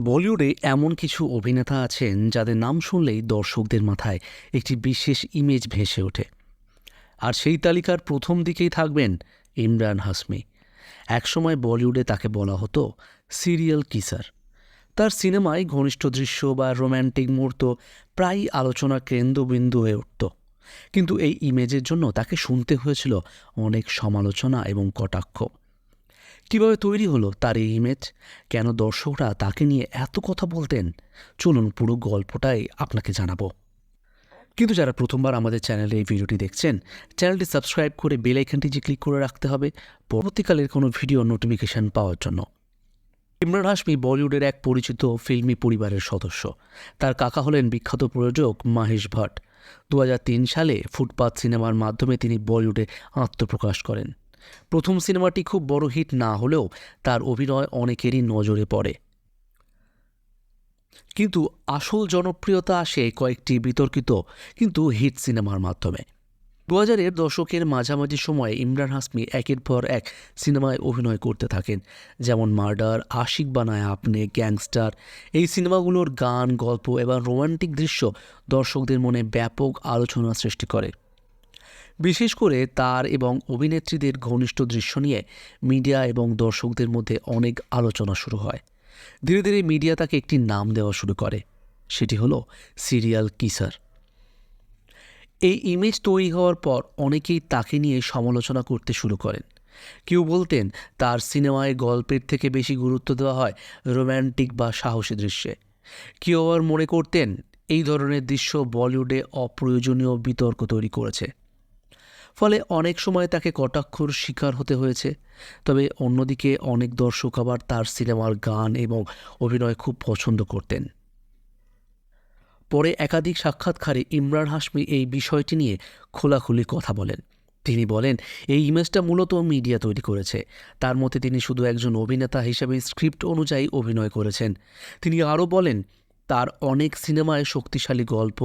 বলিউডে এমন কিছু অভিনেতা আছেন যাদের নাম শুনলেই দর্শকদের মাথায় একটি বিশেষ ইমেজ ভেসে ওঠে। আর সেই তালিকার প্রথম দিকেই থাকবেন ইমরান হাশমি। একসময় বলিউডে তাকে বলা হতো সিরিয়াল কিসার। তার সিনেমায় ঘনিষ্ঠ দৃশ্য বা রোম্যান্টিক মুহূর্ত প্রায়ই আলোচনার কেন্দ্রবিন্দু হয়ে উঠত। কিন্তু এই ইমেজের জন্য তাকে শুনতে হয়েছিল অনেক সমালোচনা এবং কটাক্ষ। কিভাবে তৈরি হলো তার এই ইমেজ? কেন দর্শকরা তাকে নিয়ে এত কথা বলতেন? চলুন পুরো গল্পটাই আপনাকে জানাবো। কিন্তু যারা প্রথমবার আমাদের চ্যানেলে এই ভিডিওটি দেখছেন, চ্যানেলটি সাবস্ক্রাইব করে বেল আইকনটি যে ক্লিক করে রাখতে হবে পরবর্তীকালের কোনো ভিডিও নোটিফিকেশন পাওয়ার জন্য। ইমরান হাশমি বলিউডের এক পরিচিত ফিল্মি পরিবারের সদস্য। তার কাকা হলেন বিখ্যাত প্রযোজক মহেশ ভাট। 2003 সালে ফুটপাথ সিনেমার মাধ্যমে তিনি বলিউডে আত্মপ্রকাশ করেন। প্রথম সিনেমাটি খুব বড় হিট না হলেও তার অভিনয় অনেকেরই নজরে পড়ে। কিন্তু আসল জনপ্রিয়তা আসে কয়েকটি বিতর্কিত কিন্তু হিট সিনেমার মাধ্যমে। 2000-এর দশকের মাঝামাঝি সময়ে ইমরান হাশমি একের পর এক সিনেমায় অভিনয় করতে থাকেন, যেমন মার্ডার, আশিক বানায় আপনে, গ্যাংস্টার। এই সিনেমাগুলোর গান, গল্প এবং রোমান্টিক দৃশ্য দর্শকদের মনে ব্যাপক আলোচনা সৃষ্টি করে। বিশেষ করে তার এবং অভিনেত্রীদের ঘনিষ্ঠ দৃশ্য নিয়ে মিডিয়া এবং দর্শকদের মধ্যে অনেক আলোচনা শুরু হয়। ধীরে ধীরে মিডিয়া তাকে একটি নাম দেওয়া শুরু করে, সেটি হলো সিরিয়াল কিসার। এই ইমেজ তৈরি হওয়ার পর অনেকেই তাকে নিয়ে সমালোচনা করতে শুরু করেন। কেউ বলতেন তার সিনেমায় গল্পের থেকে বেশি গুরুত্ব দেওয়া হয় রোম্যান্টিক বা সাহসী দৃশ্যে। কেউ আবার মনে করতেন এই ধরনের দৃশ্য বলিউডে অপ্রয়োজনীয় বিতর্ক তৈরি করেছে। ফলে অনেক সময় তাকে কটাক্ষর শিকার হতে হয়েছে। তবে অন্যদিকে অনেক দর্শক আবার তার সিনেমার গান এবং অভিনয় খুব পছন্দ করতেন। পরে একাধিক সাক্ষাৎকারে ইমরান হাশমি এই বিষয়টি নিয়ে খোলাখুলি কথা বলেন। তিনি বলেন, এই ইমেজটা মূলত মিডিয়া তৈরি করেছে। তার মতে তিনি শুধু একজন অভিনেতা হিসেবে স্ক্রিপ্ট অনুযায়ী অভিনয় করেছেন। তিনি আরও বলেন, তার অনেক সিনেমায় শক্তিশালী গল্প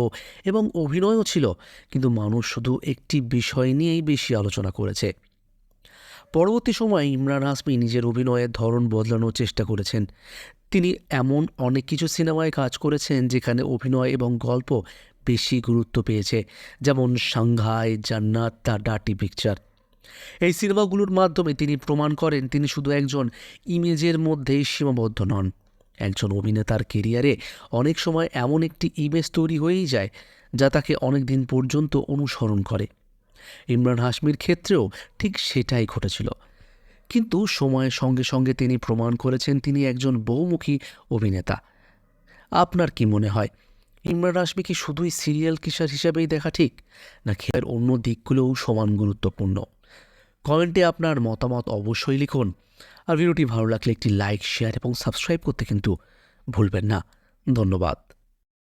এবং অভিনয়ও ছিল, কিন্তু মানুষ শুধু একটি বিষয় নিয়েই বেশি আলোচনা করেছে। পরবর্তী সময়ে ইমরান হাশমি নিজের অভিনয়ের ধরন বদলানোর চেষ্টা করেছেন। তিনি এমন অনেক কিছু সিনেমায় কাজ করেছেন যেখানে অভিনয় এবং গল্প বেশি গুরুত্ব পেয়েছে, যেমন সাংঘাই, জান্নাত, দ্য ডার্টি পিকচার। এই সিনেমাগুলোর মাধ্যমে তিনি প্রমাণ করেন তিনি শুধু একজন ইমেজের মধ্যেই সীমাবদ্ধ নন। একজন অভিনেতার কেরিয়ারে অনেক সময় এমন একটি ইমেজ তৈরি হয়েই যায় যা তাকে অনেক দিন পর্যন্ত অনুসরণ করে। ইমরান হাশমির ক্ষেত্রেও ঠিক সেটাই ঘটেছিল। কিন্তু সময়ের সঙ্গে সঙ্গে তিনি প্রমাণ করেছেন তিনি একজন বহুমুখী অভিনেতা। আপনার কি মনে হয়, ইমরান হাশমি কি শুধুই সিরিয়াল কিসার হিসাবেই দেখা ঠিক, নাকি এর অন্য দিকগুলোও সমান গুরুত্বপূর্ণ? কমেন্টে আপনার মতামত অবশ্যই লিখুন। আর ভিডিওটি ভালো লাগলে একটি লাইক, শেয়ার এবং সাবস্ক্রাইব করতে কিন্তু ভুলবেন না। ধন্যবাদ।